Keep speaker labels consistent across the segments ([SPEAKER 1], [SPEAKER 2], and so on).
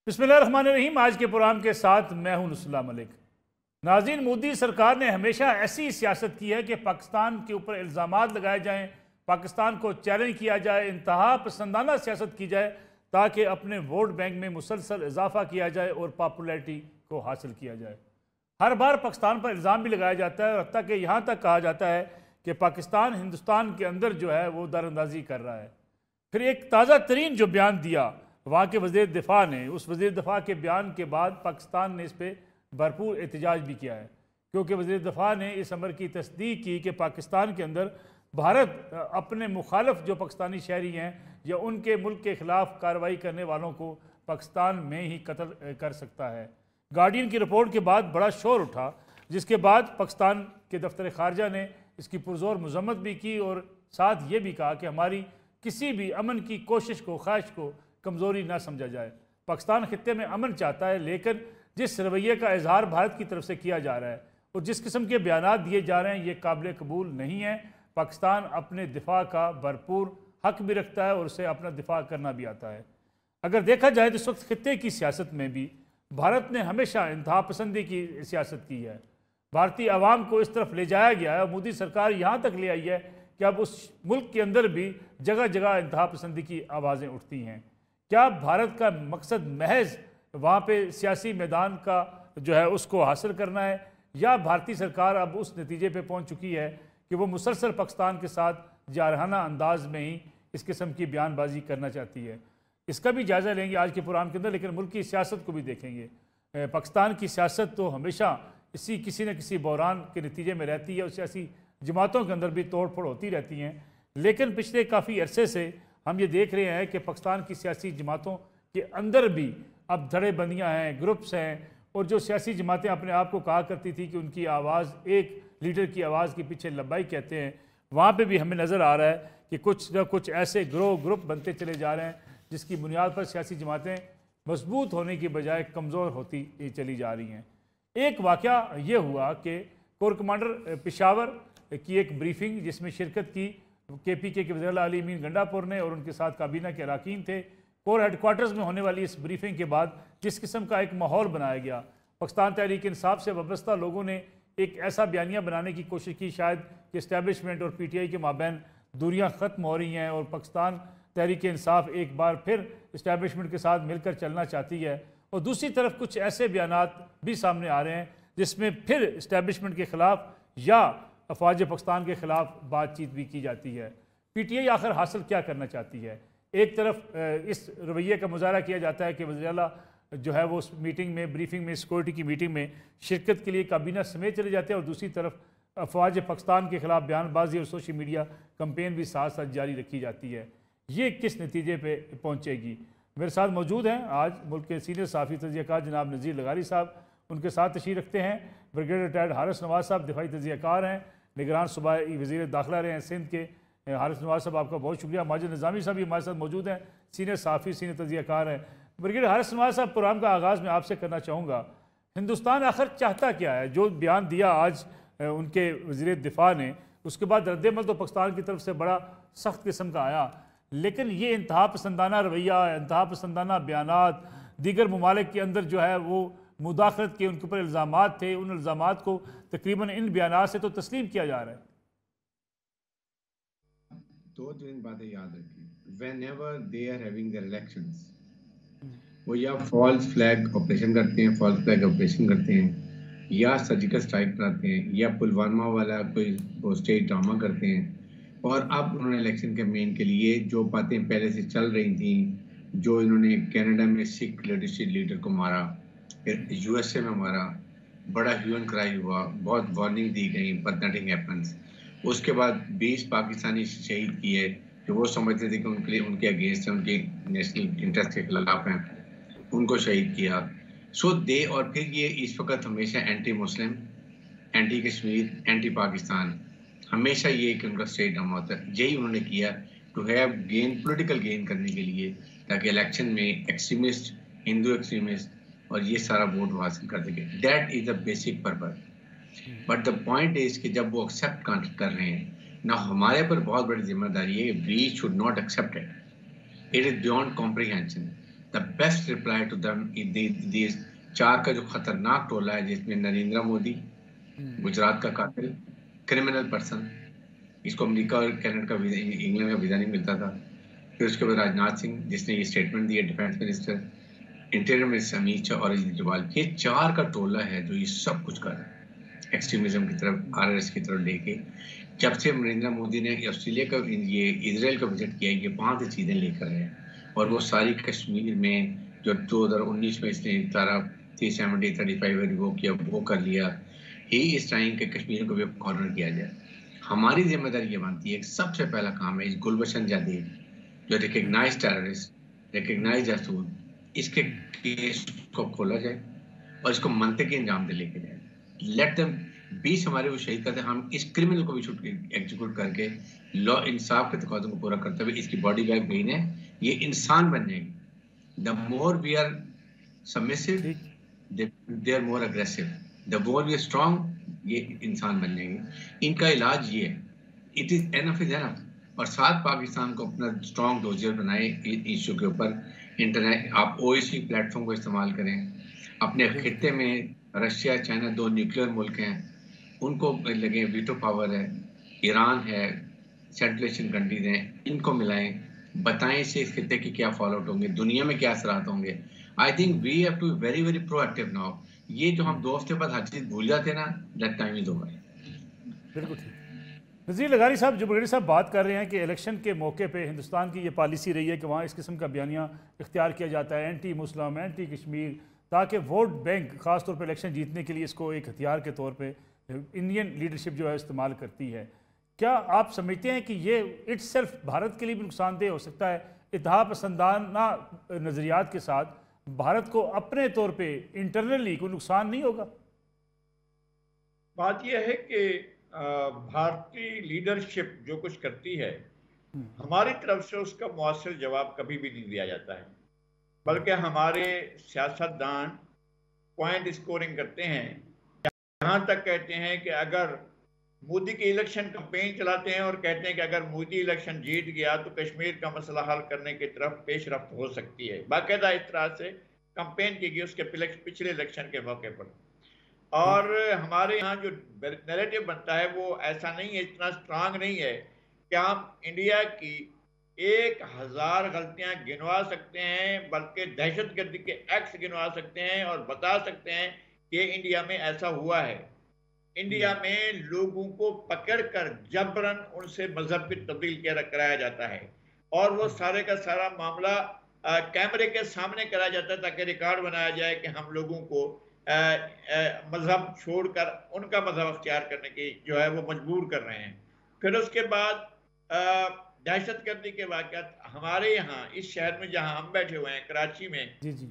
[SPEAKER 1] बिस्मिल्लाहिर्रहमानिर्रहीम। आज के प्रोग्राम के साथ मैं हूं नुसुल्लाह मलिक। नाज़रीन, मोदी सरकार ने हमेशा ऐसी सियासत की है कि पाकिस्तान के ऊपर इल्ज़ामात लगाए जाएं, पाकिस्तान को चैलेंज किया जाए, इंतहा पसंदाना सियासत की जाए ताकि अपने वोट बैंक में मुसलसल इजाफा किया जाए और पॉपुलैरिटी को हासिल किया जाए। हर बार पाकिस्तान पर इल्ज़ाम भी लगाया जाता है और हत्ता कि यहाँ तक कहा जाता है कि पाकिस्तान हिंदुस्तान के अंदर जो है वो दरअंदाजी कर रहा है। फिर एक ताज़ा तरीन जो बयान दिया वहाँ के वज़ीर दिफा ने, उस वज़ीर दिफा के बयान के बाद पाकिस्तान ने इस पर भरपूर एहतजाज भी किया है, क्योंकि वज़ीर दिफा ने इस अमर की तस्दीक की कि पाकिस्तान के अंदर भारत अपने मुखालफ जो पाकिस्तानी शहरी हैं या उनके मुल्क के ख़िलाफ़ कार्रवाई करने वालों को पाकिस्तान में ही कत्ल कर सकता है। गार्डियन की रिपोर्ट के बाद बड़ा शोर उठा, जिसके बाद पाकिस्तान के दफ्तर ख़ारजा ने इसकी पुरज़ोर मज़म्मत भी की और साथ ये भी कहा कि हमारी किसी भी अमन की कोशिश को, ख्वाहिश को कमज़ोरी ना समझा जाए। पाकिस्तान खित्ते में अमन चाहता है, लेकिन जिस रवैये का इजहार भारत की तरफ से किया जा रहा है और जिस किस्म के बयानात दिए जा रहे हैं ये काबिल कबूल नहीं है। पाकिस्तान अपने दिफा का भरपूर हक भी रखता है और उसे अपना दिफा करना भी आता है। अगर देखा जाए तो इस वक्त खित्ते की सियासत में भी भारत ने हमेशा इंतहा पसंदी की सियासत की है। भारतीय अवाम को इस तरफ ले जाया गया है और मोदी सरकार यहाँ तक ले आई है कि अब उस मुल्क के अंदर भी जगह जगह इंतहा पसंदी की आवाज़ें उठती हैं। क्या भारत का मकसद महज वहाँ पे सियासी मैदान का जो है उसको हासिल करना है, या भारतीय सरकार अब उस नतीजे पे पहुँच चुकी है कि वो मुसलसल पाकिस्तान के साथ जारहाना अंदाज में ही इस किस्म की बयानबाजी करना चाहती है? इसका भी जायज़ा लेंगे आज के प्रोग्राम के अंदर, लेकिन मुल्क की सियासत को भी देखेंगे। पाकिस्तान की सियासत तो हमेशा इसी किसी न किसी बहरान के नतीजे में रहती है और सियासी जमातों के अंदर भी तोड़ फोड़ होती रहती हैं। लेकिन पिछले काफ़ी अरसे से हम ये देख रहे हैं कि पाकिस्तान की सियासी जमातों के अंदर भी अब धड़ेबंदियाँ हैं, ग्रुप्स हैं, और जो सियासी जमातें अपने आप को कहा करती थी कि उनकी आवाज़ एक लीडर की आवाज़ के पीछे लब्बाई कहते हैं, वहाँ पे भी हमें नज़र आ रहा है कि कुछ न कुछ ऐसे ग्रुप बनते चले जा रहे हैं जिसकी बुनियाद पर सियासी जमातें मजबूत होने की बजाय कमज़ोर होती चली जा रही हैं। एक वाक़या ये हुआ कि कोर कमांडर पेशावर की एक ब्रीफिंग जिसमें शिरकत की KPK के वज़ीर अली अमीन गंडापुर ने और उनके साथ काबीना के अरकान थे। कोर हेडक्वार्टर्स में होने वाली इस ब्रीफिंग के बाद जिस किस्म का एक माहौल बनाया गया, पाकिस्तान तहरीक इंसाफ से वाबस्ता लोगों ने एक ऐसा बयानिया बनाने की कोशिश की शायद कि इस्टेबलिशमेंट और PTI के माबैन दूरियाँ ख़त्म हो रही हैं और पाकिस्तान तहरीक इंसाफ एक बार फिर इस्टेबलिशमेंट के साथ मिलकर चलना चाहती है। और दूसरी तरफ कुछ ऐसे बयानात भी सामने आ रहे हैं जिसमें फिर इस्टेबलिशमेंट के ख़िलाफ़ या अफवाज पाकिस्तान के ख़िलाफ़ बातचीत भी की जाती है। PTI आखिर हासिल क्या करना चाहती है? एक तरफ इस रवैये का मुजाहरा किया जाता है कि वज़ीर आला जो है वो उस मीटिंग में, ब्रीफिंग में, सिक्योरिटी की मीटिंग में शिरकत के लिए काबीना समेत चले जाते हैं, और दूसरी तरफ अफवाज पाकिस्तान के ख़िलाफ़ बयानबाजी और सोशल मीडिया कंपेन भी साथ साथ जारी रखी जाती है। ये किस नतीजे पर पहुँचेगी? मेरे साथ मौजूद हैं आज मुल्क के सीनियर सहाफ़ी तज़कियाकार जनाब नज़ीर लगारी साहब, उनके साथ तशरीफ़ रखते हैं। ब्रिगेडियर रिटायर्ड हारिस नवाज़ साहब दिफाई तज़कियाकार हैं, निगरान सूबाई वज़ीर दाखिला रहे हैं सिंध के। हारिस नवाज़ साहब आपका बहुत शुक्रिया। माजिद निज़ामी साहब भी हमारे साथ मौजूद हैं, सीनियर सहाफ़ी, सीनियर तज़कियाकार हैं। ब्रिगेडियर हारिस नवाज़ साहब, प्रोग्राम का आगाज़ में आपसे करना चाहूँगा, हिंदुस्तान आखिर चाहता क्या है? जो बयान दिया आज उनके वज़ीर दिफा ने, उसके बाद रद्दमल तो पाकिस्तान की तरफ से बड़ा सख्त किस्म का आया, लेकिन ये इंतहा पसंदाना रवैया, इंतहा पसंदाना बयानात, दीगर ममालिक के अंदर जो है वो मुदाखलत के उनके ऊपर इल्ज़ामात थे, उन इल्ज़ामात को तकरीबन इन बयानात से तो तस्लीम किया जा रहा है।
[SPEAKER 2] दो तीन बातें याद रखिए। Whenever they are having their elections, वो या फॉल्स फ्लैग ऑपरेशन करते हैं, फॉल्स फ्लैग ऑपरेशन करते हैं, या सर्जिकल स्ट्राइक कराते हैं, या पुलवामा वाला कोई वो स्टेट ड्रामा करते हैं। और अब उन्होंने इलेक्शन कैंपेन के लिए जो बातें पहले से चल रही थी, जो इन्होंने कनाडा में सिख लिटरेसी लीडर को मारा, फिर USA में मारा, बड़ा ह्यूमन क्राई हुआ, बहुत वार्निंग दी गई, बट नथिंग हैपेंस। उसके बाद 20 पाकिस्तानी शहीद किए जो वो समझते थे कि उनके लिए, उनके अगेंस्ट है, उनके नेशनल इंटरेस्ट के खिलाफ हैं, उनको शहीद किया। सो दे, और फिर ये इस वक्त हमेशा anti Muslim, anti Kashmir, anti Pakistan, हमेशा ये कि उनका स्टेट ड्रामा होता है। यही उन्होंने किया to have gain, political gain करने के लिए, ताकि इलेक्शन में एक्सट्रीमिस्ट, हिंदू एक्सट्रीमिस्ट और ये सारा वोट हासिल कर सके। That is the basic purpose. But the point is कि जब वो एक्सेप्ट कर रहे हैं ना, हमारे पर बहुत बड़ी जिम्मेदारी है, we should not accept it, it is beyond comprehension. The best reply to them this 4 का जो खतरनाक टोला है, जिसमें नरेंद्र मोदी, गुजरात का कातिल, क्रिमिनल पर्सन, इसको अमेरिका और कनाडा का वीजा, इंग्लैंड का वीजा नहीं मिलता था। फिर उसके बाद राजनाथ सिंह, जिसने ये स्टेटमेंट दिया, defence minister, interior minister Amit Shah और अजीत डोभाल, ये 4 का टोला है जो ये सब कुछ कर रहा है एक्सट्रीमिज्म की तरफ, आरएसएस की तरफ लेके। जब से नरेंद्र मोदी ने ऑस्ट्रेलिया का, ये इजराइल का विजिट किया, ये 5 चीजें लेकर आए हैं, और वो सारी कश्मीर में जो 2019 में इसने तारा 370 35 वो किया, वो कर लिया। ही इस टाइम के कश्मीर को भी कॉर्नर किया जाए। हमारी जिम्मेदारी ये बनती है, सबसे पहला काम है इस गुलबशन जादेद जो रिकग्नाइज टेररिस्ट, रिकग्नाइज जासूस, इसके केस को खोला जाए और इसको मनतकी अंजाम दे लेके जाए। लेट देम 20 हमारे वो शहीद करते हैं, हम इस क्रिमिनल को भी एग्जीक्यूट करके लॉ इंसाफ के तकाज़ों को पूरा करते हुए इसकी बॉडी बैग गई है, ये इंसान बन जाएगी। The more we are submissive, they are more aggressive, the more we are strong, ये इंसान बन जाएंगे। इनका इलाज ये है, it is enough is enough. और साथ पाकिस्तान को अपना स्ट्रॉन्ग डोजियर बनाए इशू के ऊपर। इंटरनेट, आप ओएससी प्लेटफॉर्म को इस्तेमाल करें। अपने खित्ते में रशिया, चाइना 2 न्यूक्लियर मुल्क हैं, उनको लगे, वीटो पावर है, ईरान है, सेंट्रल एशियन कंट्रीज हैं, इनको मिलाएं, बताएं से इस खित्ते की क्या फॉलो आउट होंगे, दुनिया में क्या असरात होंगे। I think we have to very very proactive now. ये जो हम 2 हफ्ते बाद हर चीज भूल जाते हैं ना, दैट टाइम इज ओवर।
[SPEAKER 1] बिल्कुल ठीक। नज़ीर लगारी साहब, जो ब्रिगेडियर साहब बात कर रहे हैं कि इलेक्शन के मौके पे हिंदुस्तान की ये पॉलिसी रही है कि वहाँ इस किस्म का बयानिया इख्तियार किया जाता है, एंटी मुस्लिम, एंटी कश्मीर, ताकि वोट बैंक ख़ासतौर पर इलेक्शन जीतने के लिए इसको एक हथियार के तौर पर इंडियन लीडरशिप जो है इस्तेमाल करती है। क्या आप समझते हैं कि ये इट्स सेल्फ भारत के लिए भी नुकसानदेह हो सकता है? इत्तेहाद पसंदाना नज़रियात के साथ भारत को अपने तौर पे इंटरनली कोई नुकसान नहीं होगा?
[SPEAKER 3] बात यह है कि भारतीय लीडरशिप जो कुछ करती है, हमारी तरफ से उसका मुआस्सिर जवाब कभी भी नहीं दिया जाता है, बल्कि हमारे सियासतदान पॉइंट स्कोरिंग करते हैं। यहाँ तक कहते हैं कि अगर मोदी की इलेक्शन कैंपेन चलाते हैं और कहते हैं कि अगर मोदी इलेक्शन जीत गया तो कश्मीर का मसला हल करने की तरफ पेशरफ्त हो सकती है। बाकायदा इस तरह से कैंपेन की गई उसके पिछले इलेक्शन के मौके पर। और हमारे यहाँ जो नैरेटिव बनता है वो ऐसा नहीं है, इतना स्ट्रांग नहीं है कि हम इंडिया की 1000 गलतियां गिनवा सकते हैं, बल्कि दहशतगर्दी के एक्ट गिनवा सकते हैं और बता सकते हैं कि इंडिया में ऐसा हुआ है। इंडिया में लोगों को पकड़कर जबरन उनसे मजहब की तब्दील कराया जाता है, और वो सारे का सारा मामला कैमरे के सामने कराया जाता है ताकि रिकॉर्ड बनाया जाए कि हम लोगों को मजहब छोड़कर उनका मजहब अख्तियार करने की जो है वो मजबूर कर रहे हैं। फिर उसके बाद दहशतगर्दी के वाक़यात हमारे यहाँ इस शहर में जहाँ हम बैठे हुए हैं कराची में,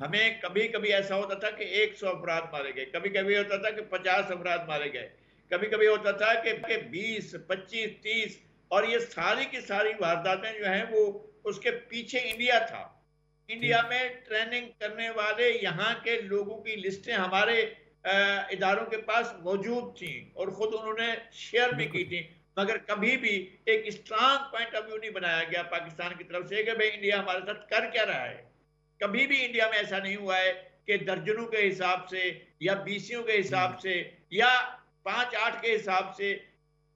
[SPEAKER 3] हमें कभी कभी ऐसा होता था कि 100 अफराद मारे गए, कभी कभी होता था कि 50 अफराद मारे गए, कभी कभी होता था कि 20, 25, 30, और ये सारी की सारी वारदातें जो हैं वो उसके पीछे इंडिया था। इंडिया में ट्रेनिंग करने वाले यहाँ के लोगों की लिस्टें हमारे इदारों के पास मौजूद थी और खुद उन्होंने शेयर भी की थी, मगर कभी भी एक स्ट्रांग पॉइंट ऑफ व्यू नहीं बनाया गया पाकिस्तान की तरफ से कि भाई इंडिया हमारे साथ कर क्या रहा है। कभी भी इंडिया में ऐसा नहीं हुआ है कि दर्जनों के हिसाब से या बीसियों के हिसाब से या 5-8 के हिसाब से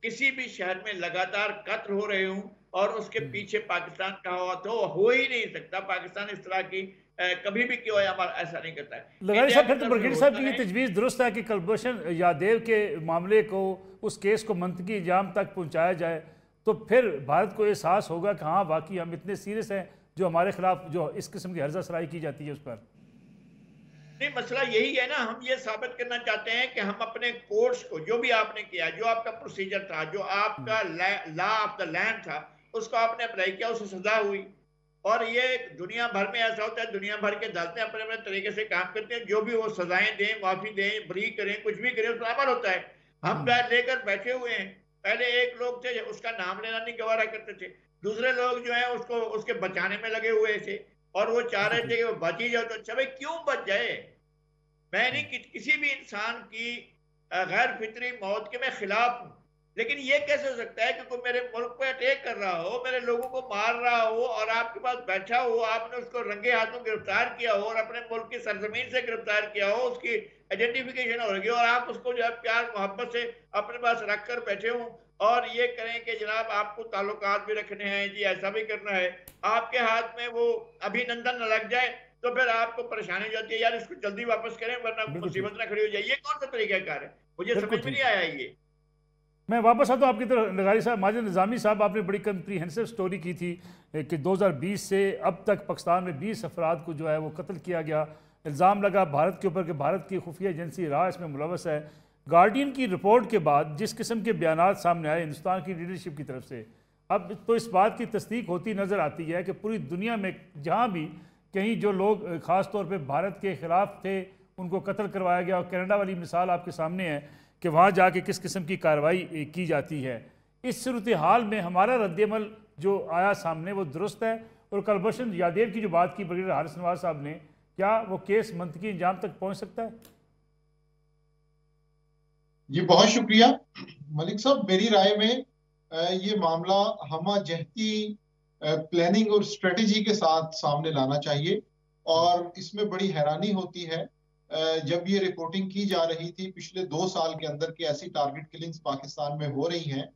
[SPEAKER 3] किसी भी शहर में लगातार कत्ल हो रहे हों और उसके पीछे पाकिस्तान का हुआ तो हो ही नहीं सकता। पाकिस्तान इस तरह की कभी भी क्यों हमारा ऐसा नहीं करता है।
[SPEAKER 1] लगारी साहब, फिर तो ब्रिगेडियर साहब की ये तजवीज़ दुरुस्त है कि कुलभूषण यादव के मामले को, उस केस को मंतकी इंजाम तक पहुंचाया जाए, तो फिर भारत को एहसास होगा कि हाँ वाकई हम इतने सीरियस हैं जो हमारे खिलाफ जो इस किस्म की हर्जा सराई की जाती है उस पर।
[SPEAKER 3] नहीं, मसला यही है ना, हम ये साबित करना चाहते हैं कि हम अपने कोर्स को, जो भी आपने किया, जो आपका प्रोसीजर था, जो आपका लॉ ऑफ द लैंड था, उसको आपने अप्लाई किया, उससे सजा हुई। और ये दुनिया भर में ऐसा होता है, दुनिया भर के अदालतें अपने अपने तरीके से काम करते हैं, जो भी वो सजाएं दें, माफी दें, बरी करें, कुछ भी करें, उसका अमल होता है। हम लेकर बैठे हुए हैं। पहले एक लोग थे उसका नाम लेना नहीं गवारा करते थे, दूसरे लोग जो है उसको उसके बचाने में लगे हुए थे और वो चाह रहे थे कि वो बच ही जाओ। तो अच्छा भाई क्यों बच जाए? मैं नहीं किसी भी इंसान की गैर फितरी मौत के मैं खिलाफ हूँ, लेकिन ये कैसे हो सकता है कि कोई मेरे मुल्क पे अटैक कर रहा हो, मेरे लोगों को मार रहा हो और आपके पास बैठा हो, आपने उसको रंगे हाथों गिरफ्तार किया हो और अपने मुल्क की सरजमीन से गिरफ्तार किया हो, उसकी आइडेंटिफिकेशन हो रही है और आप उसको जो है प्यार मोहब्बत से अपने पास रख कर बैठे हो और ये करें कि जनाब आपको ताल्लुकात भी रखने हैं जी, ऐसा भी करना है, आपके हाथ में वो अभिनंदन न लग जाए तो फिर आपको परेशानी हो जाती है, यार इसको जल्दी वापस करें वरना
[SPEAKER 1] बिल्कुल ठीक,
[SPEAKER 3] मुसीबत ना खड़ी हो जाए। ये कौन सा तरीकाकार है? मुझे
[SPEAKER 1] बिल्कुल
[SPEAKER 3] समझ में नहीं
[SPEAKER 1] ठीक।
[SPEAKER 3] आया ये।
[SPEAKER 1] मैं वापस आता हूँ आपकी तरफ। नगारी साहब, माजिद निज़ामी साहब, आपने बड़ी कंप्रीहेंसिव स्टोरी की थी कि 2020 से अब तक पाकिस्तान में 20 अफराद को जो है वो कत्ल किया गया। इल्ज़ाम लगा भारत के ऊपर कि भारत की खुफिया एजेंसी राह इसमें मुलवस है। गार्डियन की रिपोर्ट के बाद जिस किस्म के बयानात सामने आए हिंदुस्तान की लीडरशिप की तरफ से, अब तो इस बात की तस्दीक होती नज़र आती है कि पूरी दुनिया में जहाँ भी कहीं जो लोग ख़ास तौर पे भारत के ख़िलाफ़ थे उनको कत्ल करवाया गया। और कनाडा वाली मिसाल आपके सामने है कि वहाँ जाके किस किस्म की कार्रवाई की जाती है। इस सूरत हाल में हमारा रद्दमल जो आया सामने वो दुरुस्त है। और कलभूषण यादव की जो बात की ब्रिगेडियर हारिस नवाज साहब ने, क्या वो केस मंतकी इंजाम तक पहुँच सकता है?
[SPEAKER 4] जी बहुत शुक्रिया मलिक साहब। मेरी राय में ये मामला हमा जहती प्लानिंग और स्ट्रेटेजी के साथ सामने लाना चाहिए। और इसमें बड़ी हैरानी होती है जब ये रिपोर्टिंग की जा रही थी पिछले 2 साल के अंदर कि ऐसी टारगेट किलिंग्स पाकिस्तान में हो रही हैं,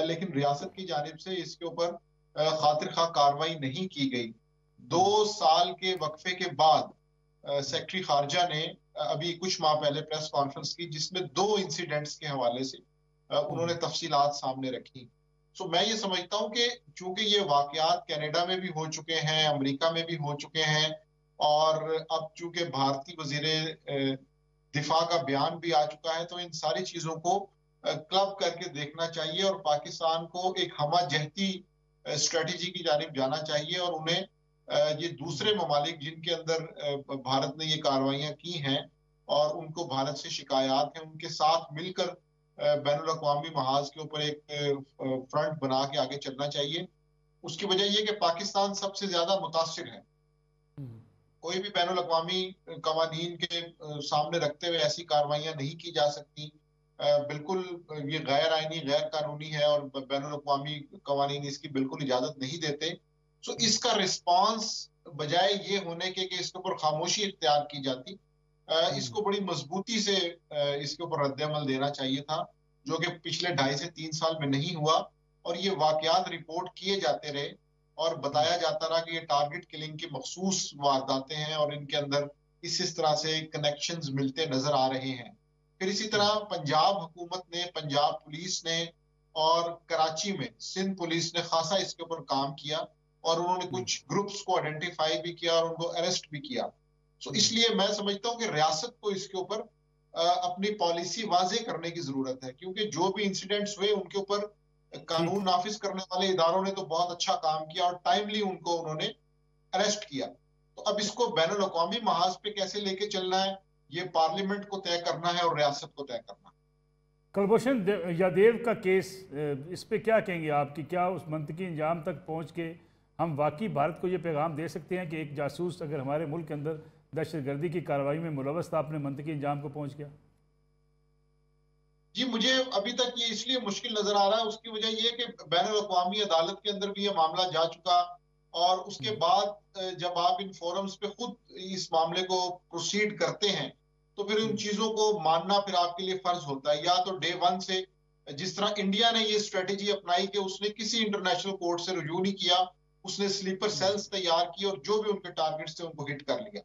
[SPEAKER 4] लेकिन रियासत की जानिब से इसके ऊपर खातिर खा कार्रवाई नहीं की गई। 2 साल के वक्फे के बाद सेक्रेटरी खारजा ने अभी कुछ माह पहले प्रेस कॉन्फ्रेंस की जिसमें 2 इंसिडेंट्स के हवाले से उन्होंने तफसीलात सामने रखी। सो मैं ये समझता हूँ कि चूंकि ये वाकयात कनाडा में भी हो चुके हैं, अमेरिका में भी हो चुके हैं और अब चूंकि भारतीय वजीर दिफा का बयान भी आ चुका है, तो इन सारी चीजों को क्लब करके देखना चाहिए और पाकिस्तान को एक हमा जहती स्ट्रेटेजी की जानिब जाना चाहिए। और उन्हें ये दूसरे ममालिक जिनके अंदर भारत ने ये कार्रवाइयां की हैं और उनको भारत से शिकायत है, उनके साथ मिलकर बैनुल-अक़वामी महाज के ऊपर एक फ्रंट बना के आगे चलना चाहिए। उसकी वजह यह कि पाकिस्तान सबसे ज्यादा मुतासिर है। कोई भी बैनुल-अक़वामी कवानीन के सामने रखते हुए ऐसी कार्रवाइयां नहीं की जा सकती। बिल्कुल ये गैर आईनी, गैर कानूनी है और बैनुल-अक़वामी कवानीन इसकी बिल्कुल इजाजत नहीं देते। सो इसका रिस्पांस बजाय ये होने के कि इसके ऊपर खामोशी इख्तियार की जाती, इसको बड़ी मजबूती से इसके ऊपर रद्द-ए-अमल देना चाहिए था, जो कि पिछले 2.5 से 3 साल में नहीं हुआ। और ये वाकयात रिपोर्ट किए जाते रहे और बताया जाता रहा कि ये टारगेट किलिंग की मखसूस वारदातें हैं और इनके अंदर इस तरह से कनेक्शंस मिलते नजर आ रहे हैं। फिर इसी तरह पंजाब हुकूमत ने, पंजाब पुलिस ने और कराची में सिंध पुलिस ने खासा इसके ऊपर काम किया और उन्होंने कुछ ग्रुप्स को आइडेंटिफाई भी किया और उनको अरेस्ट भी किया। सो इसलिए मैं समझता हूँ कि रियासत को इसके ऊपर अपनी पॉलिसी वाजे करने की जरूरत है, क्योंकि जो भी इंसिडेंट्स हुए उनके ऊपर कानून नाफिज करने वाले इदारों ने तो बहुत अच्छा काम किया और टाइमली उनको उन्होंने अरेस्ट किया। तो अब इसको बैनुल अक़वामी महाज पे कैसे लेके चलना है, ये पार्लियामेंट को तय करना है और रियासत को तय करना है।
[SPEAKER 1] कलभूषण यादव का केस, इस पे क्या कहेंगे आप कि क्या उस मंतकी इंजाम तक पहुंच के हम वाकई भारत को ये पैगाम दे सकते हैं कि एक जासूस अगर हमारे मुल्क के अंदर दहशतगर्दी की कार्रवाई में मुलव्वस था, अपने मंतकी इंजाम को पहुंच गया?
[SPEAKER 4] जी मुझे अभी तक ये इसलिए मुश्किल नजर आ रहा है, उसकी वजह ये कि बैनुल अक़वामी अदालत के अंदर भी ये मामला जा चुका और उसके बाद जब आप इन फोरम्स पे खुद इस मामले को प्रोसीड करते हैं तो फिर उन चीजों को मानना फिर आपके लिए फर्ज होता है। या तो डे 1 से जिस तरह इंडिया ने ये स्ट्रेटेजी अपनाई कि उसने किसी इंटरनेशनल कोर्ट से रुजू नहीं किया, उसने स्लीपर सेल्स तैयार की और जो भी उनके टारगेट्स थे उनको हिट कर लिया।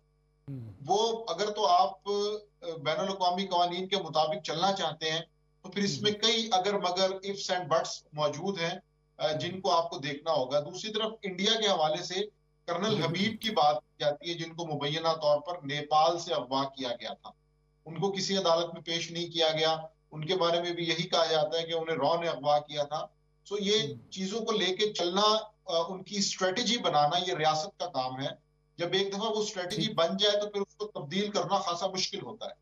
[SPEAKER 4] वो अगर तो आप बैनुल अक़वामी कवानीन के मुताबिक चलना चाहते हैं तो फिर इसमें कई अगर मगर इफ्स एंड बट्स मौजूद हैं जिनको आपको देखना होगा। दूसरी तरफ इंडिया के हवाले से कर्नल हबीब की बात की जाती है, जिनको मुबैना तौर पर नेपाल से अगवा किया गया था। उनको किसी अदालत में पेश नहीं किया गया, उनके बारे में भी यही कहा जाता है कि उन्हें रॉ ने अगवा किया था। सो ये चीजों को लेके चलना, उनकी स्ट्रेटेजी बनाना, ये रियासत का काम है। जब एक दफा वो स्ट्रेटेजी बन जाए तो फिर उसको तब्दील करना खासा मुश्किल होता है।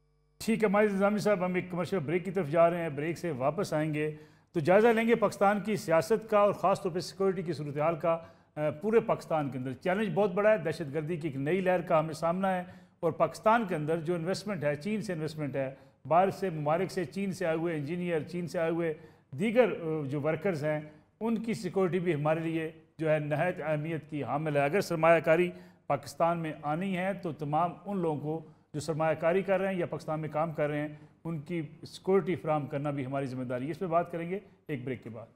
[SPEAKER 1] ठीक है माजिद निज़ामी साहब, हम एक कमर्शियल ब्रेक की तरफ जा रहे हैं। ब्रेक से वापस आएंगे तो जायज़ा लेंगे पाकिस्तान की सियासत का और ख़ास तौर पर सिक्योरिटी की सूरत हाल का। पूरे पाकिस्तान के अंदर चैलेंज बहुत बड़ा है, दहशतगर्दी की एक नई लहर का हमें सामना है और पाकिस्तान के अंदर जो इन्वेस्टमेंट है, चीन से इन्वेस्टमेंट है, बाहर से ममालिक से, चीन से आए हुए इंजीनियर, चीन से आए हुए दीगर जो वर्कर्स हैं उनकी सिक्योरिटी भी हमारे लिए जो है नहायत अहमियत की हामिल है। अगर सरमायाकारी पाकिस्तान में आनी है तो तमाम उन लोगों को जो सरमायाकारी कर रहे हैं या पाकिस्तान में काम कर रहे हैं उनकी सिक्योरिटी फराहम करना भी हमारी जिम्मेदारी है। इस पर बात करेंगे एक ब्रेक के बाद।